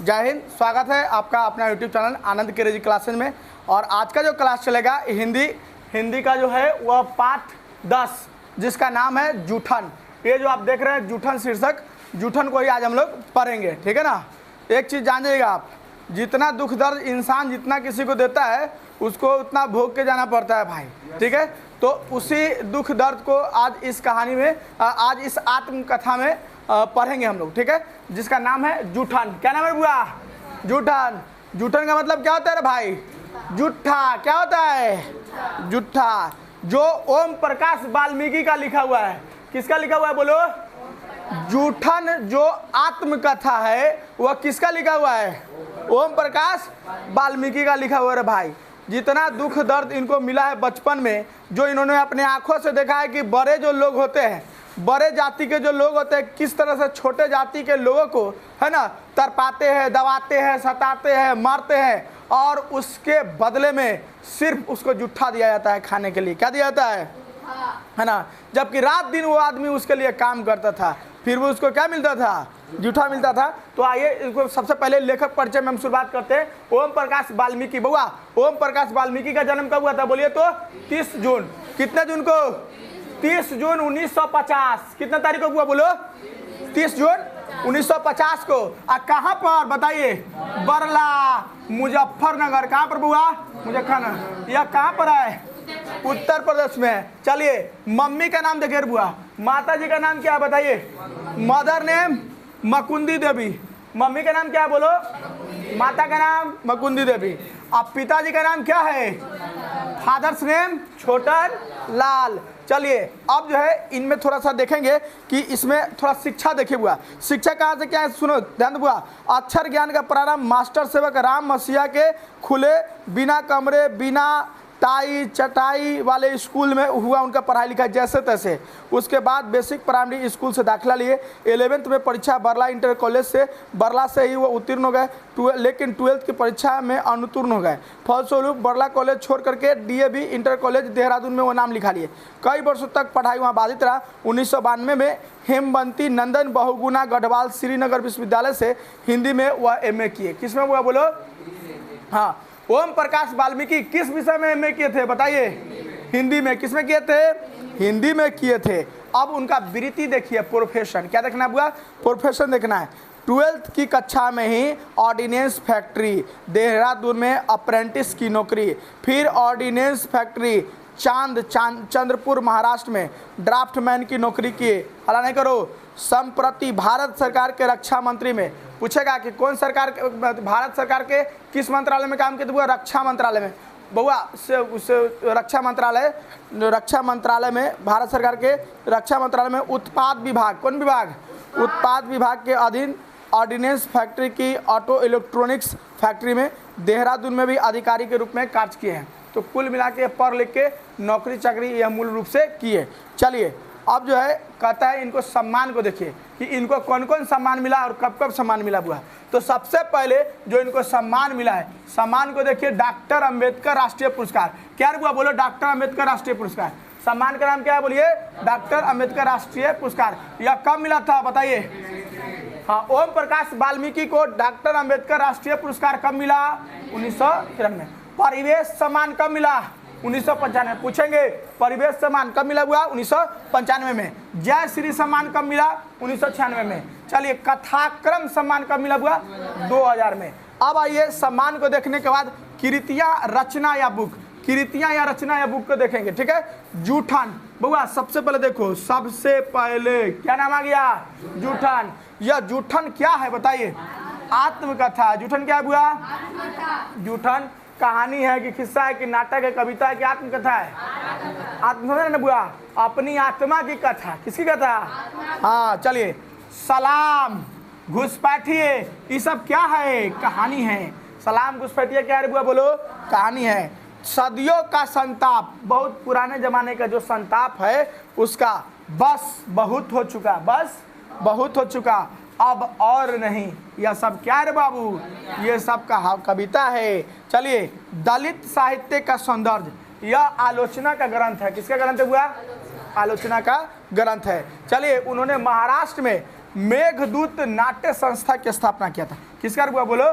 जय हिंद। स्वागत है आपका अपना यूट्यूब चैनल आनंद केरेजी क्लासेज में। और आज का जो क्लास चलेगा हिंदी का जो है वह पाठ 10 जिसका नाम है जूठन। ये जो आप देख रहे हैं जूठन शीर्षक, जूठन को ही आज हम लोग पढ़ेंगे, ठीक है ना। एक चीज़ जान जाइएगा आप, जितना दुख दर्द इंसान जितना किसी को देता है उसको उतना भोग के जाना पड़ता है भाई, ठीक है। तो उसी दुख दर्द को आज इस कहानी में, आज इस आत्मकथा में पढ़ेंगे हम लोग, ठीक है, जिसका नाम है जूठन। क्या नाम है बुआ? जूठन। जूठन का मतलब क्या होता है रे भाई? जूठा। क्या होता है? जूठा। जो ओम प्रकाश वाल्मीकि का लिखा हुआ है। किसका लिखा हुआ है बोलो? जूठन जो आत्मकथा है वह किसका लिखा हुआ है? ओम प्रकाश वाल्मीकि का लिखा हुआ है भाई। जितना दुख दर्द इनको मिला है बचपन में, जो इन्होंने अपने आंखों से देखा है कि बड़े जो लोग होते हैं, बड़े जाति के जो लोग होते हैं, किस तरह से छोटे जाति के लोगों को है ना तरपाते हैं, दबाते हैं, सताते हैं, मारते हैं, और उसके बदले में सिर्फ उसको जूठा दिया जाता है खाने के लिए। क्या दिया जाता है ना। जबकि रात दिन वो आदमी उसके लिए काम करता था, फिर वो उसको क्या मिलता था? जूठा मिलता था। तो आइए इसको सबसे पहले लेखक परिचय में हम शुरुआत करते हैं। ओम प्रकाश वाल्मीकि। बउआ, ओम प्रकाश वाल्मीकि का जन्म कब हुआ था बोलिए तो? 30 जून। कितने जून को? 30 जून 1950। कितने तारीख को हुआ बोलो? 30 जून 1950 को। कहाँ पर बताइए? बरला, मुजफ्फरनगर। कहाँ पर बुआ? मुजफ्फरनगर। यह कहाँ पर है? उत्तर प्रदेश में। चलिए, मम्मी का नाम देखिए बुआ। माता जी का नाम क्या है बताइए? मदर नेम मकुंदी देवी। मम्मी का नाम क्या है बोलो? माता का नाम मकुंदी देवी। अब पिताजी का नाम क्या है? फादर्स नेम छोटन लाल। चलिए, अब जो है इनमें थोड़ा सा देखेंगे कि इसमें थोड़ा शिक्षा देखिए बुआ। शिक्षा कहाँ से क्या है सुनो ध्यान बुआ। अक्षर ज्ञान का प्रारंभ मास्टर सेवक राम मसीहा के खुले बिना कमरे बिना टाई चटाई वाले स्कूल में हुआ उनका पढ़ाई लिखाई जैसे तैसे। उसके बाद बेसिक प्राइमरी स्कूल से दाखिला लिए। 11वीं में परीक्षा बरला इंटर कॉलेज से, बरला से ही वो उत्तीर्ण हो गए, लेकिन 12वीं की परीक्षा में अनुत्तीर्ण हो गए। फलस्वरूप बरला कॉलेज छोड़ करके DAV इंटर कॉलेज देहरादून में वो नाम लिखा लिए। कई वर्षों तक पढ़ाई वहाँ बाधित रहा। 1992 में हेमवंती नंदन बहुगुणा गढ़वाल श्रीनगर विश्वविद्यालय से हिंदी में वह MA किए। किस में हुआ बोलो? हाँ, ओम प्रकाश वाल्मीकि किस विषय में MA किए थे बताइए? हिंदी में। किस में किए थे? हिंदी में किए थे। अब उनका वृत्ति देखिए, प्रोफेशन। क्या देखना है बुआ? प्रोफेशन देखना है। 12वीं की कक्षा में ही ऑर्डिनेंस फैक्ट्री देहरादून में अप्रेंटिस की नौकरी, फिर ऑर्डिनेंस फैक्ट्री चंद्रपुर महाराष्ट्र में ड्राफ्टमैन की नौकरी किए। हला नहीं करो। संप्रति भारत सरकार के रक्षा मंत्री में पूछेगा कि कौन सरकार, भारत सरकार के किस मंत्रालय में काम किए थे? रक्षा मंत्रालय में। बउआ रक्षा मंत्रालय में, भारत सरकार के रक्षा मंत्रालय में उत्पाद विभाग, कौन विभाग? उत्पाद विभाग के अधीन ऑर्डिनेंस फैक्ट्री की ऑटो इलेक्ट्रॉनिक्स फैक्ट्री में देहरादून में भी अधिकारी के रूप में कार्य किए हैं। तो कुल मिला के पढ़ लिख के नौकरी चाकरी यह मूल रूप से किए। चलिए, अब जो है कहता है इनको सम्मान को देखिए कि इनको कौन कौन सम्मान मिला और कब कब सम्मान मिला हुआ। तो सबसे पहले जो इनको सम्मान मिला है, सम्मान को देखिए, डॉक्टर अंबेडकर राष्ट्रीय पुरस्कार। क्या हुआ बोलो? डॉक्टर अंबेडकर राष्ट्रीय पुरस्कार। सम्मान का नाम क्या है बोलिए? डॉक्टर अंबेडकर राष्ट्रीय पुरस्कार। यह कब मिला था बताइए? हाँ, ओम प्रकाश वाल्मीकि को डॉक्टर अंबेडकर राष्ट्रीय पुरस्कार कब मिला? 1993। परिवेश सम्मान कब मिला? 1995। पूछेंगे परिवेश सम्मान कब मिला हुआ? 1995 में। जय श्री सम्मान कब मिला? 1996 में। चलिए, कथाक्रम सम्मान कब मिला हुआ? 2000 में। अब आइए सम्मान को देखने के बाद कृतियां रचना या बुक, कृतियां या रचना या बुक को देखेंगे, ठीक है। जूठन बउआ, सबसे पहले देखो, सबसे पहले क्या नाम आ गया? जूठन। यह जूठन क्या है बताइए? आत्मकथा। जूठन क्या है बुआ? जूठन कहानी है कि किस्सा है कि नाटक है, कविता है कि आत्मकथा है? आत्मकथा है ना बुआ, अपनी आत्मा की कथा। किसकी कथा? हाँ, चलिए। सलाम, घुसपैठिए, ये सब क्या है? कहानी है। सलाम घुसपैठिए क्या है बुआ बोलो? कहानी है। सदियों का संताप, बहुत पुराने जमाने का जो संताप है उसका बस बहुत हो चुका, बस बहुत हो चुका, अब और नहीं। यह सब क्या है बाबू? ये सब का कविता है। चलिए, दलित साहित्य का सौंदर्य, यह आलोचना का ग्रंथ है। किसका ग्रंथ हुआ? आलोचना का ग्रंथ है। चलिए, उन्होंने महाराष्ट्र में मेघदूत नाट्य संस्था की स्थापना किया था? किसका रुआ बोलो?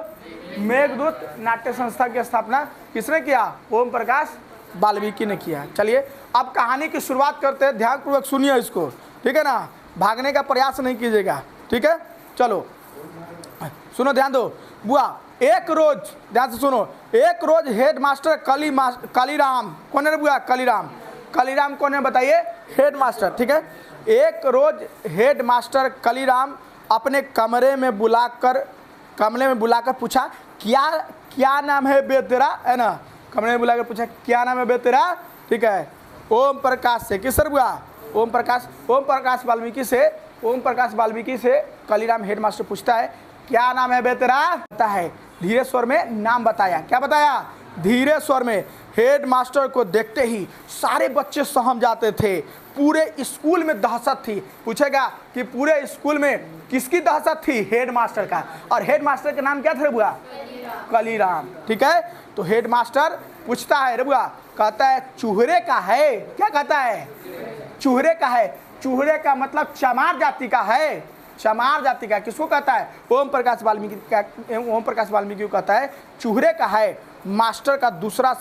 मेघदूत नाट्य संस्था की स्थापना किसने किया? ओम प्रकाश वाल्मीकि ने किया। चलिए अब कहानी की शुरुआत करते हैं, ध्यानपूर्वक सुनिए इसको, ठीक है ना, भागने का प्रयास नहीं कीजिएगा, ठीक है। चलो सुनो, ध्यान दो बुआ। एक रोज, ध्यान से सुनो, एक रोज हेड मास्टर कालीराम, कौन है बुआ? कालीराम। कालीराम कौन है बताइए? हेड मास्टर, ठीक है। एक रोज हेड मास्टर कालीराम अपने कमरे में बुलाकर पूछा, क्या नाम है बे तेरा, है ना, कमरे में बुलाकर पूछा क्या नाम है बे तेरा, ठीक है। ओम प्रकाश से, किस सर बुआ? ओम प्रकाश वाल्मीकि से कालीराम हेड मास्टर पूछता है क्या नाम है बे तेरा? बताता है, धीरे स्वर में नाम बताया। क्या बताया? धीरे स्वर में। हेड मास्टर को देखते ही सारे बच्चे सहम जाते थे, पूरे स्कूल में दहशत थी। पूछेगा कि पूरे स्कूल में किसकी दहशत थी? हेड मास्टर का। और हेड मास्टर का नाम क्या था बुआ? कालीराम, ठीक है। तो हेड मास्टर पूछता है रे बुआ, कहता है चूहरे का है। क्या कहता है? चूहरे का है। चूहरे का मतलब चमार जाति का है, चमार जाति का। किसको कहता है? ओम प्रकाश वाल्मीकि को कहता है चूहरे का है। मास्टर का दूसरा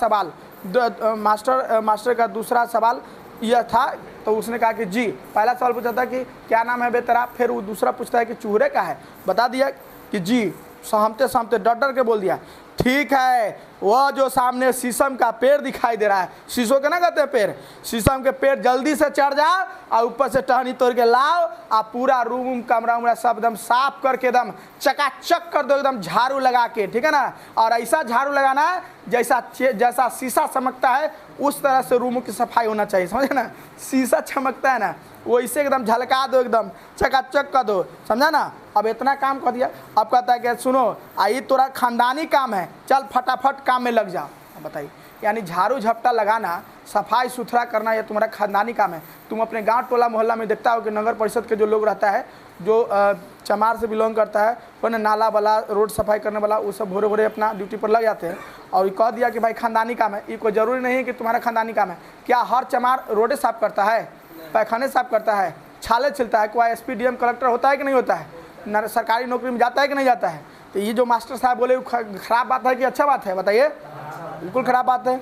सवाल यह था, तो उसने कहा कि जी, पहला सवाल पूछा था कि क्या नाम है बे तेरा, फिर वो दूसरा पूछता है कि चूहरे का है, बता दिया कि जी। सहमते डर के बोल दिया ठीक है, वह जो सामने शीशम का पेड़ दिखाई दे रहा है, शीशों के ना कहते हैं पेड़, शीशम के पेड़ जल्दी से चढ़ जाओ और ऊपर से टहनी तोड़ के लाओ, आप पूरा रूम कमरा उमरा सब एकदम साफ करके एकदम चकाचक कर दो, एकदम झाड़ू लगा के, ठीक है ना। और ऐसा झाड़ू लगाना जैसा शीशा चमकता है उस तरह से रूम की सफाई होना चाहिए, समझे ना। शीशा चमकता है ना, वो इसे एकदम झलका दो, एकदम चकाचक कर दो, समझा ना। अब इतना काम कर दिया। अब कहता है कि सुनो, आई तोरा खानदानी काम है, चल फटाफट काम में लग जा। बताइए, यानी झाड़ू झपटा लगाना, सफाई सुथरा करना, ये तुम्हारा खानदानी काम है। तुम अपने गांव टोला मोहल्ला में देखता हो कि नगर परिषद के जो लोग रहता है, जो चमार से बिलोंग करता है, वो नाला वाला, रोड सफाई करने वाला, वो सब भोरे भोरे अपना ड्यूटी पर लग जाते हैं। और कह दिया कि भाई खानदानी काम है। ये कोई ज़रूरी नहीं है कि तुम्हारा खानदानी काम है। क्या हर चमार रोडे साफ करता है, पैखाने साफ करता है, छाले छिलता है? कोई एसपी डीएम कलेक्टर होता है कि नहीं होता है? सरकारी नौकरी में जाता है कि नहीं जाता है? तो ये जो मास्टर साहब बोले खराब बात है कि अच्छा बात है? बताइए। बिल्कुल खराब बात है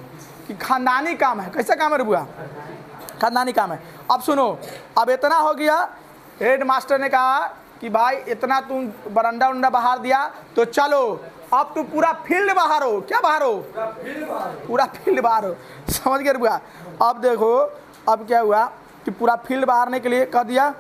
कि खानदानी काम है। कैसा काम है रे बुआ? खानदानी काम है। अब सुनो, अब इतना हो गया, हेड मास्टर ने कहा कि भाई इतना तुम बरंडा उंडा बहार दिया, तो चलो अब तुम पूरा फील्ड बहारो। क्या बहारो? पूरा फील्ड बहारो, समझ गए रे बुआ। अब देखो, अब क्या हुआ कि पूरा फील्ड बहारने के लिए कह दिया,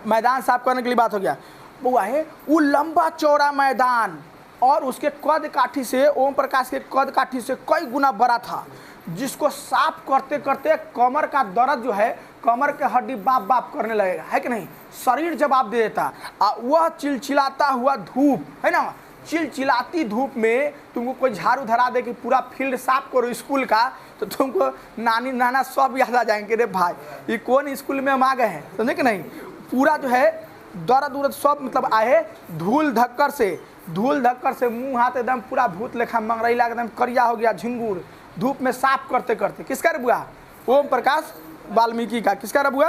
मैदान साफ करने के लिए बात हो गया। वो है वो लंबा चौड़ा मैदान और उसके कद काठी से, ओम प्रकाश के कद काठी से कई गुना बड़ा था, जिसको साफ करते करते कमर का दर्द जो है, कमर के हड्डी बाप बाप करने लगेगा, है कि नहीं? शरीर जवाब दे देता। वह चिलचिलाता हुआ धूप, है ना, चिलचिलाती धूप में तुमको कोई झाड़ू धरा दे कि पूरा फील्ड साफ करो स्कूल का, तो तुमको नानी नाना सब याद आ जाएंगे, रे भाई ये कौन स्कूल में हम आ गए हैं, समझे कि नहीं। पूरा जो है दर्द उर्द सब मतलब आए, धूल धक्कर से मुंह हाथ एकदम पूरा भूत लेखा मंगरैला एकदम करिया हो गया, झिंगुर, धूप में साफ करते करते। किसका रे बुआ? ओम प्रकाश वाल्मीकि का। किसका रे बुआ?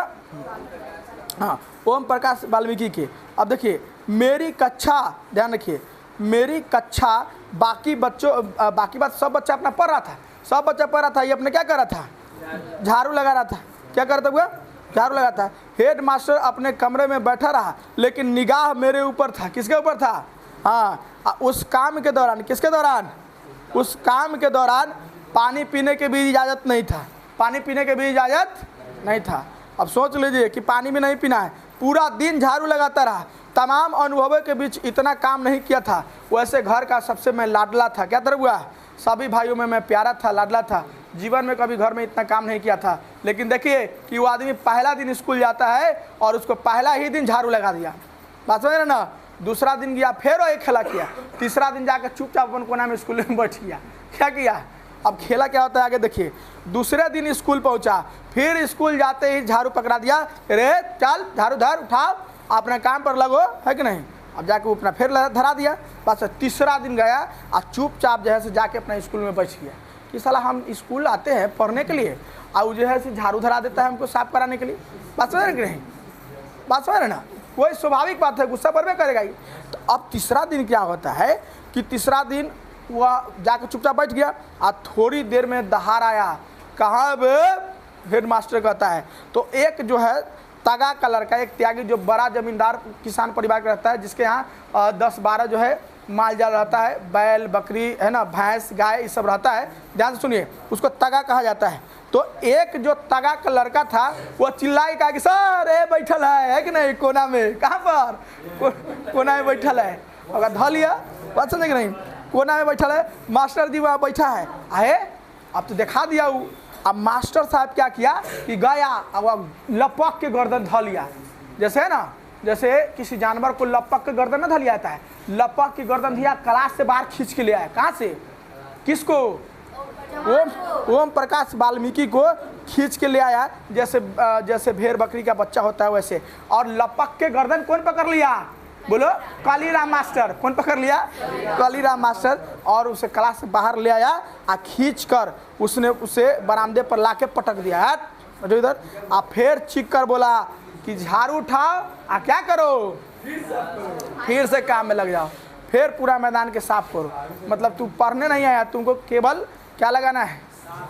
हाँ, ओम प्रकाश वाल्मीकि के। अब देखिए, मेरी कक्षा, ध्यान रखिए, मेरी कक्षा बाकी बात सब बच्चा अपना पढ़ रहा था, सब बच्चा पढ़ रहा था, ये अपने क्या कर रहा था? झाड़ू लगा रहा था। क्या कर रहा था बुआ? झाड़ू लगा था। हेड मास्टर अपने कमरे में बैठा रहा, लेकिन निगाह मेरे ऊपर था। किसके ऊपर था? हाँ, उस काम के दौरान, किसके दौरान? उस काम के दौरान पानी पीने की भी इजाज़त नहीं था, पानी पीने की भी इजाज़त नहीं था। अब सोच लीजिए कि पानी भी नहीं पीना है, पूरा दिन झाड़ू लगाता रहा। तमाम अनुभवों के बीच इतना काम नहीं किया था। वैसे घर का सबसे मैं लाडला था। क्या तरह हुआ? सभी भाइयों में मैं प्यारा था, लाडला था। जीवन में कभी घर में इतना काम नहीं किया था। लेकिन देखिए कि वो आदमी पहला दिन स्कूल जाता है और उसको पहला ही दिन झाड़ू लगा दिया, बात समझ रहे ना। दूसरा दिन गया, फिर वो एक खेला किया। तीसरा दिन जाकर चुपचाप अपन कोना में स्कूल में बैठ गया। क्या किया? अब खेला क्या होता है आगे देखिए। दूसरे दिन स्कूल पहुंचा, फिर स्कूल जाते ही झाड़ू पकड़ा दिया, रे चल झाड़ू धर, उठाओ, अपने काम पर लगो, है कि नहीं। अब जाके वो अपना फिर धरा दिया। बस तीसरा दिन गया और चुपचाप जो है से जाके अपना स्कूल में बैठ गया कि साला हम स्कूल आते हैं पढ़ने के लिए और जो है से झाड़ू धरा देता है हमको साफ कराने के लिए। बात समझ रहे कि नहीं? बात समझ रहे ना। वही स्वाभाविक बात है, गुस्सा बरबे करेगा ही। तो अब तीसरा दिन क्या होता है कि तीसरा दिन वह जाकर चुपचाप बैठ गया और थोड़ी देर में दहाड़ आया। कहाँ बे? हेड मास्टर कहता है। तो एक जो है तगा का लड़का, एक त्यागी जो बड़ा जमींदार किसान परिवार का रहता है, जिसके यहाँ 10-12 जो है माल जाल रहता है, बैल बकरी है ना, भैंस गाय ये सब रहता है। ध्यान से सुनिए, उसको तगा कहा जाता है। तो एक जो तगा का लड़का था वो चिल्लाई कहा कि सर ए बैठल है कि नहीं कोना में? कहाँ पर? कोना में बैठल है। अगर ध लिया बात समझे कि नहीं, कोना में बैठल है, मास्टर जी वहाँ बैठा है। आए अब तो दिखा दिया वो। अब मास्टर साहब क्या किया कि गया अब लपक के गर्दन ध लिया, जैसे है ना, जैसे किसी जानवर को लपक के गर्दन ना ध लिया जाता है, लपक के गर्दन दिया, क्लास से बाहर खींच के ले आया। कहाँ से? किसको? ओम प्रकाश वाल्मीकि को खींच के ले आया, जैसे भेड़ बकरी का बच्चा होता है वैसे। और लपक के गर्दन कौन पकड़ लिया? बोलो, कालीराम मास्टर। कौन पकड़ लिया? कालीराम मास्टर। और उसे क्लास से बाहर ले आया और खींच कर उसने उसे बरामदे पर लाके पटक दिया जो इधर। और फिर चीख कर बोला कि झाड़ू उठाओ और क्या करो, फिर से काम में लग जाओ, फिर पूरा मैदान के साफ करो। मतलब तू पढ़ने नहीं आया, तुमको केवल क्या लगाना है?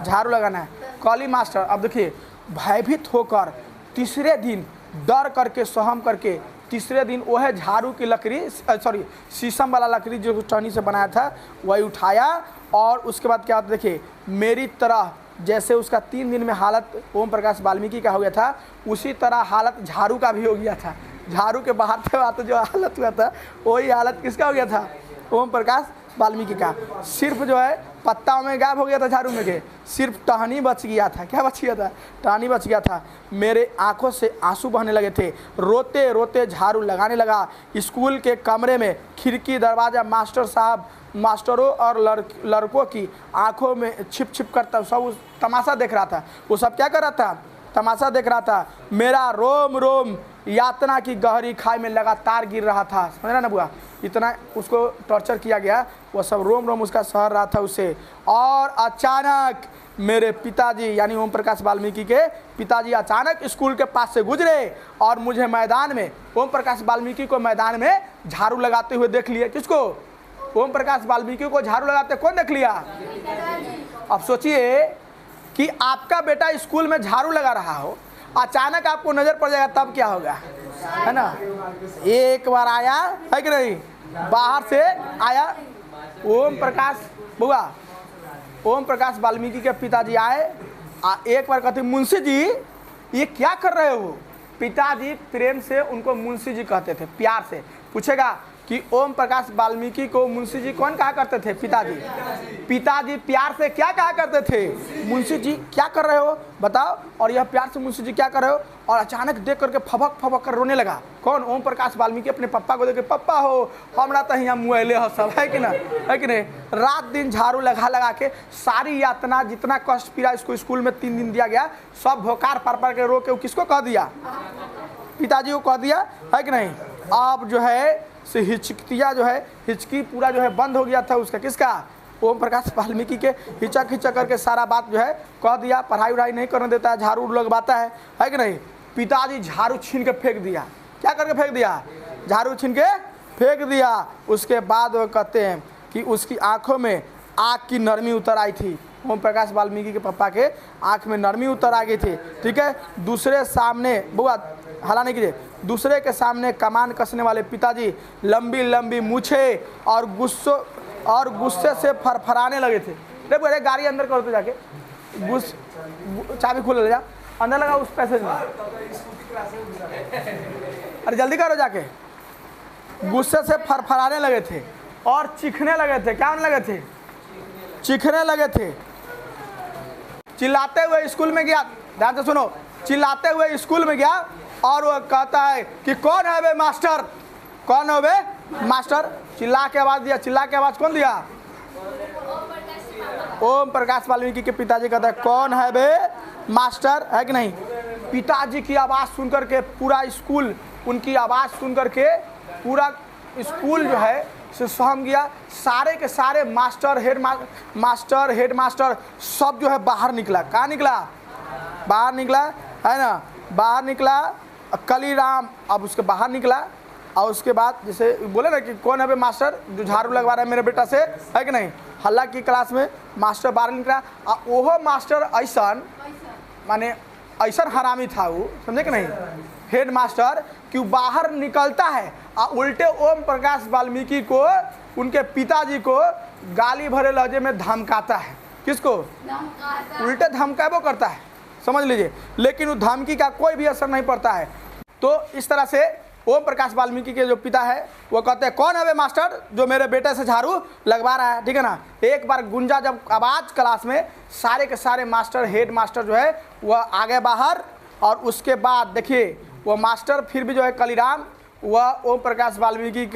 झाड़ू लगाना है। काली मास्टर अब देखिए भयभीत होकर तीसरे दिन डर करके सहम करके तीसरे दिन वह झाड़ू की लकड़ी, सॉरी शीशम वाला लकड़ी जो टहनी से बनाया था वही उठाया। और उसके बाद क्या होता देखिए, मेरी तरह जैसे उसका 3 दिन में हालत ओम प्रकाश वाल्मीकि का हो गया था, उसी तरह हालत झाड़ू का भी हो गया था। झाड़ू के बहाते बहाते जो हालत हुआ था वही हालत किसका हो गया था? ओम प्रकाश वाल्मीकि का। सिर्फ जो है पत्ता में गायब हो गया था झाड़ू में के, सिर्फ टहनी बच गया था। क्या बच गया था? टहनी बच गया था। मेरे आंखों से आंसू बहने लगे थे, रोते रोते झाड़ू लगाने लगा। स्कूल के कमरे में खिड़की दरवाज़ा मास्टर साहब, मास्टरों और लड़कों की आंखों में छिप छिप करता सब उस तमाशा देख रहा था। वो सब क्या कर रहा था? तमाशा देख रहा था। मेरा रोम रोम यातना की गहरी खाई में लगातार गिर रहा था। समझ रहा ना बुआ? इतना उसको टॉर्चर किया गया, वो सब रोम रोम उसका सहर रहा था उसे। और अचानक मेरे पिताजी यानी ओम प्रकाश वाल्मीकि के पिताजी अचानक स्कूल के पास से गुजरे और मुझे मैदान में, ओम प्रकाश वाल्मीकि को मैदान में झाड़ू लगाते हुए देख लिए। किसको? ओम प्रकाश वाल्मीकि को झाड़ू लगाते कौन देख लिया? अब सोचिए कि आपका बेटा स्कूल में झाड़ू लगा रहा हो, अचानक आपको नजर पड़ जाएगा, तब क्या होगा? है ना? एक बार आया है कि नहीं, बाहर से आया ओम प्रकाश बुआ, ओम प्रकाश वाल्मीकि के पिताजी आए। एक बार कहते मुंशी जी ये क्या कर रहे हो? पिताजी प्रेम से उनको मुंशी जी कहते थे, प्यार से। पूछेगा कि ओम प्रकाश वाल्मीकि को मुंशी जी कौन कहा करते थे? पिताजी। पिताजी प्यार से क्या कहा करते थे? मुंशी जी क्या कर रहे हो बताओ? और यह प्यार से मुंशी जी क्या कर रहे हो? और अचानक देख करके फबक फबक कर रोने लगा। कौन? ओम प्रकाश वाल्मीकि अपने पप्पा को देख के, पप्पा हो हमरा तो यहाँ मुँहले हो सब, है कि ना? है कि नहीं? रात दिन झाड़ू लगा लगा के सारी यातना जितना कष्ट पीड़ा इसको स्कूल में 3 दिन दिया गया, सब भोकार पर के रो के किसको कह दिया? पिताजी को कह दिया, है कि नहीं? अब जो है से हिचकिया जो है, हिचकी पूरा जो है बंद हो गया था उसका। किसका? ओम प्रकाश वाल्मीकि के। हिचक हिचक करके सारा बात जो है कह दिया। पढ़ाई उढ़ाई नहीं करने देता है, झाड़ू लगवाता है कि नहीं? पिताजी झाड़ू छीन के फेंक दिया। क्या करके फेंक दिया? झाड़ू छीन के फेंक दिया। उसके बाद वो कहते हैं कि उसकी आंखों में आग की नरमी उतर आई थी। ओम प्रकाश वाल्मीकि के पापा के आंख में नरमी उतर आ गई थी। ठीक है, दूसरे सामने बुआ हला नहीं कीजिए, दूसरे के सामने कमान कसने वाले पिताजी लंबी लंबी मूछे और गुस्से से फरफराने लगे थे। अरे गाड़ी अंदर करो तो जाके, चाबी खोल ले जा, अंदर लगा उस पैसेज में, अरे जल्दी करो जाके। गुस्से से फरफराने लगे थे और चीखने लगे थे। क्या होने लगे थे? चीखने लगे थे। चिल्लाते हुए स्कूल में गया, ध्यान से सुनो, चिल्लाते हुए स्कूल में गया और वो कहता है कि कौन है बे मास्टर? कौन है बे मास्टर? चिल्ला के आवाज दिया। चिल्ला के आवाज कौन दिया? ओम प्रकाश वाल्मीकि के पिताजी कहता है कौन है बे मास्टर? है कि नहीं? पिताजी की आवाज़ सुनकर के पूरा स्कूल, उनकी आवाज़ सुनकर के पूरा स्कूल जो है से सहम गया। सारे के सारे मास्टर हेडमास्टर सब जो है बाहर निकला। कहाँ निकला? बाहर निकला, है ना? बाहर निकला कलीराम अब उसके बाहर निकला और उसके बाद जैसे बोले ना कि कौन है बे मास्टर जो झाड़ू लगवा रहा है मेरे बेटा से, है कि नहीं। हल्ला की क्लास में मास्टर बाहर निकला और वह मास्टर ऐसा माने ऐसा हरामी था वो, समझे कि नहीं, हेड मास्टर कि बाहर निकलता है और उल्टे ओम प्रकाश वाल्मीकि को, उनके पिताजी को गाली भरे लहजे में धमकाता है। किसको? उल्टे धमकाबो करता है, समझ लीजिए। लेकिन उस धमकी का कोई भी असर नहीं पड़ता है। तो इस तरह से ओम प्रकाश वाल्मीकि के जो पिता है वो कहते हैं कौन है वे मास्टर जो मेरे बेटे से झाड़ू लगवा रहा है, ठीक है ना। एक बार गुंजा जब आवाज़ क्लास में, सारे के सारे मास्टर, हेड मास्टर जो है वह आगे बाहर, और उसके बाद देखिए वो मास्टर फिर भी जो है कलीराम वह ओम प्रकाश वाल्मीकि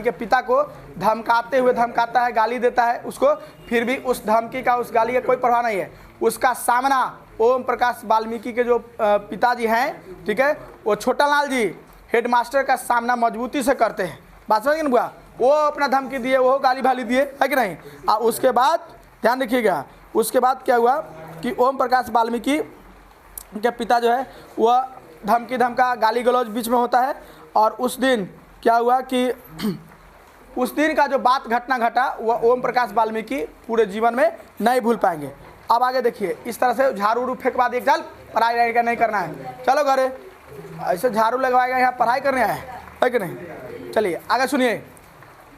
के पिता को धमकाता है, गाली देता है उसको। फिर भी उस धमकी का, उस गाली का कोई परवाह नहीं है। उसका सामना ओम प्रकाश वाल्मीकि के जो पिताजी हैं, ठीक है, वो छोटा लाल जी हेड मास्टर का सामना मजबूती से करते हैं। बात समझ गए ना, वो अपना धमकी दिए, वो गाली भाली दिए, है कि नहीं। और उसके बाद ध्यान रखिएगा, उसके बाद क्या हुआ कि ओम प्रकाश वाल्मीकि के पिता जो है वह धमका गाली गलौज बीच में होता है। और उस दिन क्या हुआ कि उस दिन का जो घटना घटा वह ओम प्रकाश वाल्मीकि पूरे जीवन में नहीं भूल पाएंगे। अब आगे देखिए, इस तरह से झाड़ू उड़ू फेंक बाद एक चल पढ़ाई का नहीं करना है, चलो घरे, ऐसे झाड़ू लगवाएगा, यहाँ पढ़ाई करने आए है कि नहीं। चलिए आगे सुनिए।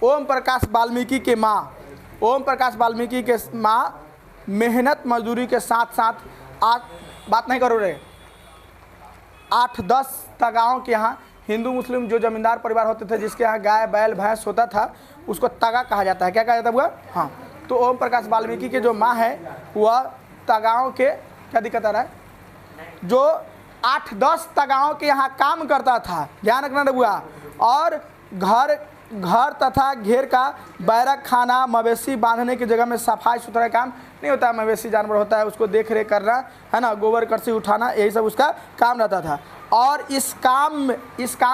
ओम प्रकाश वाल्मीकि के माँ, ओम प्रकाश वाल्मीकि के माँ मेहनत मजदूरी के साथ साथ 8-10 तगाओं के यहाँ, हिंदू मुस्लिम जो जमींदार परिवार होते थे जिसके यहाँ गाय बैल भैंस होता था उसको तगा कहा जाता है। क्या कहा जाता है? हाँ। तो ओम प्रकाश वाल्मीकि के जो माँ है वह तगाओं के, क्या दिक्कत आ रहा है, जो 8-10 तगाओं के यहाँ काम करता था, ध्यान रखना रघुआ। और घर तथा घेर का बैरक खाना, मवेशी बांधने की जगह में सफाई सुथरा काम नहीं होता है, मवेशी जानवर होता है उसको देख रेख करना, है ना, गोबर करसी उठाना, यही सब उसका काम रहता था। और इस काम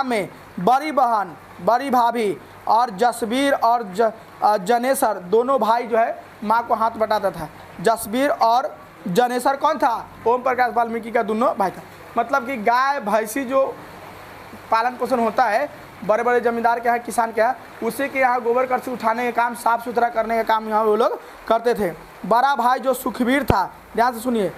में बड़ी बहन, बड़ी भाभी और जसबीर और जनेसर दोनों भाई जो है माँ को हाथ बटाता था। जसबीर और जनेसर कौन था? ओम प्रकाश वाल्मीकि का दोनों भाई था। मतलब कि गाय भैंसी जो पालन पोषण होता है बड़े बड़े जमींदार के यहाँ, किसान के यहाँ, उसी के यहाँ गोबर करसी उठाने का काम, साफ़ सुथरा करने का काम यहाँ वो लोग करते थे। बड़ा भाई जो सुखबीर था, ध्यान से सुनिए,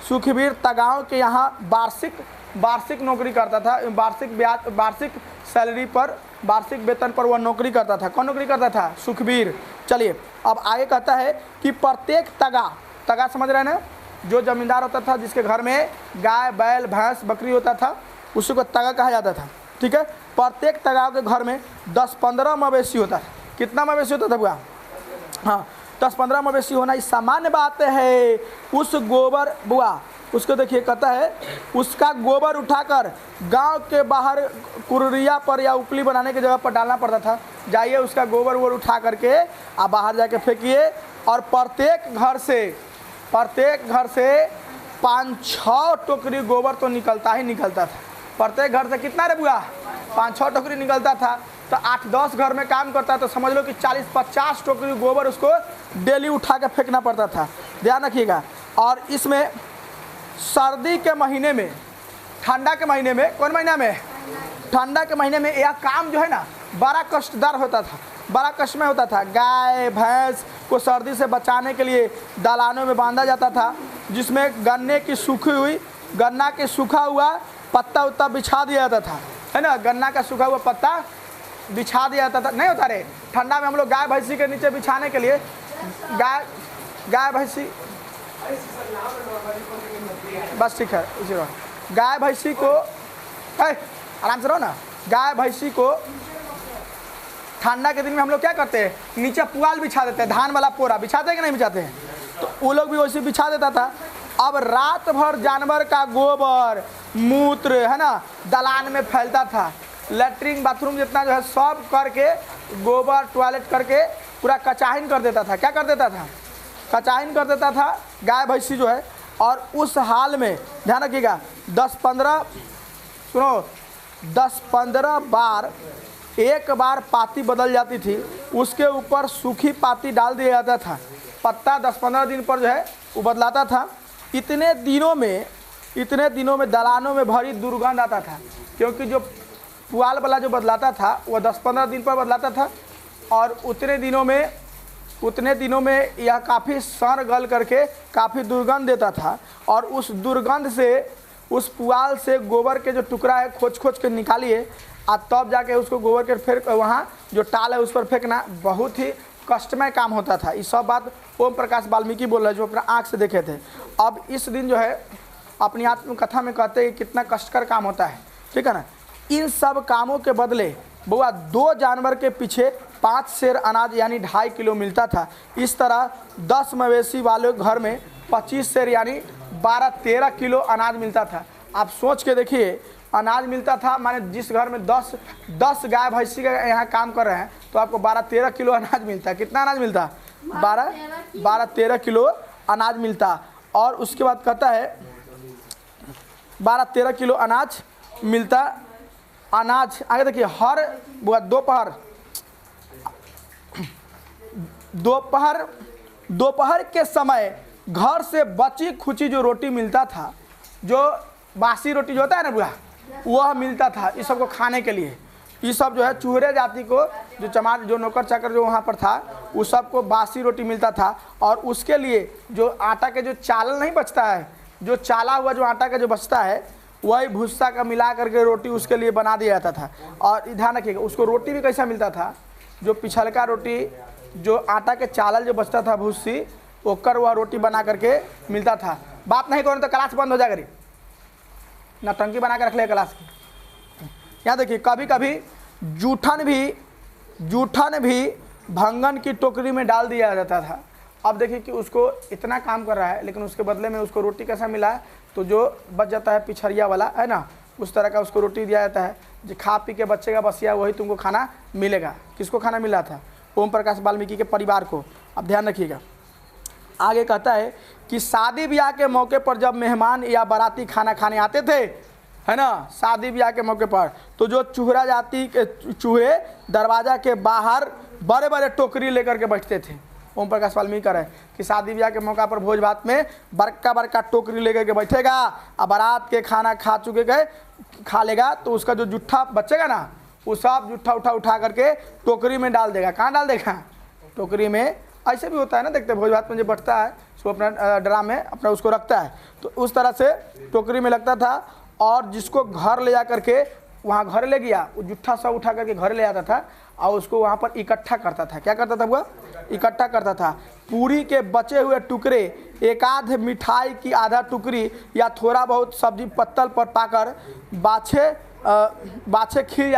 सुखबीर तगाओं के यहाँ वार्षिक नौकरी करता था, वार्षिक सैलरी पर, वार्षिक वेतन पर वह नौकरी करता था। कौन नौकरी करता था? सुखबीर। चलिए अब आगे कहता है कि प्रत्येक तगा समझ रहे हैं ना, जो जमींदार होता था जिसके घर में गाय बैल भैंस बकरी होता था उसी को तगा कहा जाता था, ठीक है। प्रत्येक तगाओं के घर में 10-15 मवेशी होता था। कितना मवेशी होता था बुआ? हाँ, 10-15 मवेशी होना इस सामान्य बात है। उस गोबर बुआ, उसको देखिए, कहता है उसका गोबर उठाकर गांव के बाहर कुरिया पर या उपली बनाने की जगह पर डालना पड़ता था। जाइए उसका गोबर वोबर उठा करके आप बाहर जाके फेंकिए। और प्रत्येक घर से 5-6 टोकरी गोबर तो निकलता ही निकलता था। प्रत्येक घर से कितना रे बुआ? 5-6 टोकरी निकलता था। तो 8-10 घर में काम करता तो समझ लो कि 40-50 टोकरी गोबर उसको डेली उठा के फेंकना पड़ता था, ध्यान रखिएगा। और इसमें सर्दी के महीने में, ठंडा के महीने में, कौन महीना में? ठंडा के महीने में यह काम जो है ना बड़ा कष्टदार होता था, बड़ा कष्टमय होता था। गाय भैंस को सर्दी से बचाने के लिए दालानों में बांधा जाता था, जिसमें गन्ना के सूखा हुआ पत्ता उत्ता बिछा दिया जाता था, है ना। गन्ना का सूखा हुआ पत्ता बिछा दिया जाता था, नहीं होता रे। ठंडा में हम लोग गाय भैंसी के नीचे बिछाने के लिए गाय भैंसी, बस ठीक है, गाय भैंसी को, आराम से रहो ना, गाय भैंसी को ठंडा के दिन में हम लोग क्या करते हैं, नीचे पुआल बिछा देते हैं, धान वाला पोरा बिछाते हैं कि नहीं बिछाते हैं? तो वो लोग भी वैसे बिछा देता था। अब रात भर जानवर का गोबर मूत्र, है ना, दलान में फैलता था। लेटरिन बाथरूम जितना जो है सब करके, गोबर टॉयलेट करके पूरा कचाहिन कर देता था। क्या कर देता था? कचाहिन कर देता था गाय भैंसी जो है। और उस हाल में ध्यान रखिएगा, 10-15 बार, एक बार पाती बदल जाती थी, उसके ऊपर सूखी पाती डाल दिया जाता था। पत्ता 10-15 दिन पर जो है वो बदलाता था। इतने दिनों में इतने दिनों में दलानों में भरी दुर्गंध आता था, क्योंकि जो पुआल वाला जो बदलाता था वह 10-15 दिन पर बदलाता था, और उतने दिनों में यह काफ़ी सड़ गल करके काफ़ी दुर्गंध देता था। और उस दुर्गंध से, उस पुआल से गोबर के जो टुकड़ा है खोज के निकालिए, और तब जाके उसको गोबर के फिर वहाँ जो टाल है उस पर फेंकना बहुत ही कष्टमय काम होता था। ये सब बात ओम प्रकाश वाल्मीकि बोल रहे हैं, जो अपना आँख से देखे थे। अब इस दिन जो है अपनी आत्मकथा में कहते हैं कि कितना कष्टकर काम होता है, ठीक है ना। इन सब कामों के बदले बुआ 2 जानवर के पीछे 5 सेर अनाज यानी 2.5 किलो मिलता था। इस तरह 10 मवेशी वाले घर में 25 सेर यानी 12-13 किलो अनाज मिलता था। आप सोच के देखिए, अनाज मिलता था, माने जिस घर में 10 गाय भैंसी का यहाँ काम कर रहे हैं तो आपको 12-13 किलो अनाज मिलता है। कितना अनाज मिलता? 12-13 किलो अनाज मिलता। और उसके बाद कहता है 12-13 किलो अनाज मिलता। अनाज आगे देखिए, हर दोपहर के समय घर से बची खुची जो रोटी मिलता था, जो बासी रोटी जो होता है ना बुआ, वह मिलता था इस सबको खाने के लिए। ये सब जो है चूहरे जाति को, जो चमार जो नौकर चाकर जो वहाँ पर था, उस सबको बासी रोटी मिलता था। और उसके लिए जो आटा के जो चावल नहीं बचता है, जो चाला हुआ जो आटा का जो बचता है, वही भूसा का मिला करके रोटी उसके लिए बना दिया जाता था। और ध्यान रखिएगा, उसको रोटी भी कैसा मिलता था, जो पिछलका रोटी, जो आटा के चावल जो बचता था भूसी, ओकर वह रोटी बना करके मिलता था। बात नहीं करो तो क्लास बंद हो जाएगी, नौटंकी बना के रख ले क्लास की। यहाँ देखिए, कभी कभी जूठन भी भंगन की टोकरी में डाल दिया जाता था। अब देखिए कि उसको इतना काम कर रहा है, लेकिन उसके बदले में उसको रोटी कैसा मिला है, तो जो बच जाता है पिछड़िया वाला है ना, उस तरह का उसको रोटी दिया जाता है, जो खा पी के बच्चे का बसिया वही तुमको खाना मिलेगा। किसको खाना मिला था? ओम प्रकाश वाल्मीकि के परिवार को। अब ध्यान रखिएगा, आगे कहता है कि शादी ब्याह के मौके पर जब मेहमान या बाराती खाना खाने आते थे, है ना, शादी ब्याह के मौके पर, तो जो चूहरा जाति के चूहे दरवाज़ा के बाहर बड़े बड़े टोकरी लेकर के बैठते थे। ओम प्रकाश वाल्मीकि कह रहे हैं कि शादी ब्याह के मौका पर भोज भात में बड़का टोकरी लेकर के बैठेगा, और बारात के खाना खा लेगा, तो उसका जो जूठा बचेगा ना, वो सब जूठा उठा करके टोकरी में डाल देगा। कहाँ डाल देगा? टोकरी में। ऐसे भी होता है ना, देखते भोज भात में जो बैठता है उसको अपना ड्राम में अपना उसको रखता है, तो उस तरह से टोकरी में लगता था। और जिसको घर ले जा करके वहाँ घर ले गया, वो जूठा सब उठा करके घर ले आता था, और उसको वहाँ पर इकट्ठा करता था। क्या करता था? वो इकट्ठा करता था। पूरी के बचे हुए टुकड़े, एक आध मिठाई की आधा टुकड़ी या थोड़ा बहुत सब्जी पत्तल पर पाकर बाछे खिल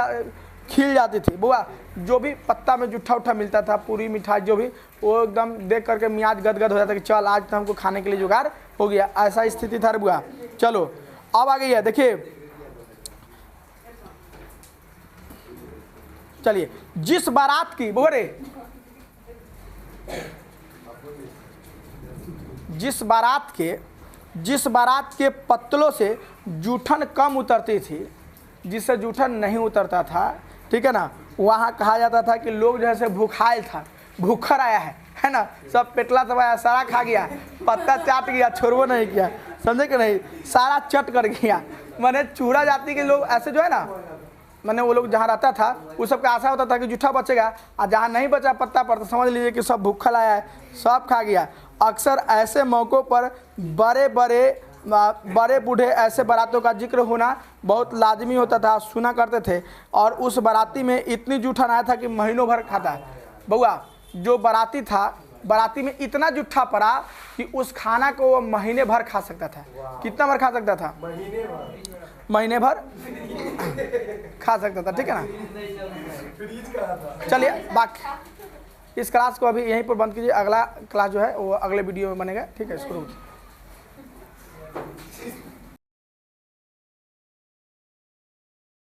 जाती थी। बुआ जो भी पत्ता में जूठा मिलता था, पूरी मिठाई जो भी, वो एकदम देख करके मियाज गदगद हो जाता कि चल आज तो हमको खाने के लिए जुगाड़ हो गया। ऐसा स्थिति था बुआ। चलो अब आ गई है, देखिए चलिए, जिस बारात की बोरे जिस बारात के पत्तलों से जूठन कम उतरती थी, जिससे जूठन नहीं उतरता था, ठीक है ना, वहाँ कहा जाता था कि लोग जैसे भूखायल था, भूखर आया है ना, सब पेटला दबाया, सारा खा गया, पत्ता चाट गया, छोड़ो नहीं किया, समझे कि नहीं, सारा चट कर गया। मैंने चूड़ा जाति के लोग ऐसे जो है ना, मैंने वो लोग जहाँ रहता था उस सबका आशा होता था कि जूठा बचेगा, और जहाँ नहीं बचा पत्ता पर तो समझ लीजिए कि सब भूखल आया है, सब खा गया। अक्सर ऐसे मौक़ों पर बड़े बूढ़े ऐसे बारातों का जिक्र होना बहुत लाजमी होता था, सुना करते थे। और उस बाराती में इतनी जूठन आया था कि महीनों भर खाता है। बउआ जो बाराती था, बाराती में इतना जूठा पड़ा कि उस खाना को वो महीने भर खा सकता था। कितना भर खा सकता था? महीने भर खा सकता था, ठीक है ना। चलिए बाकी इस क्लास को अभी यहीं पर बंद कीजिए, अगला क्लास जो है वो अगले वीडियो में बनेगा, ठीक है। इसको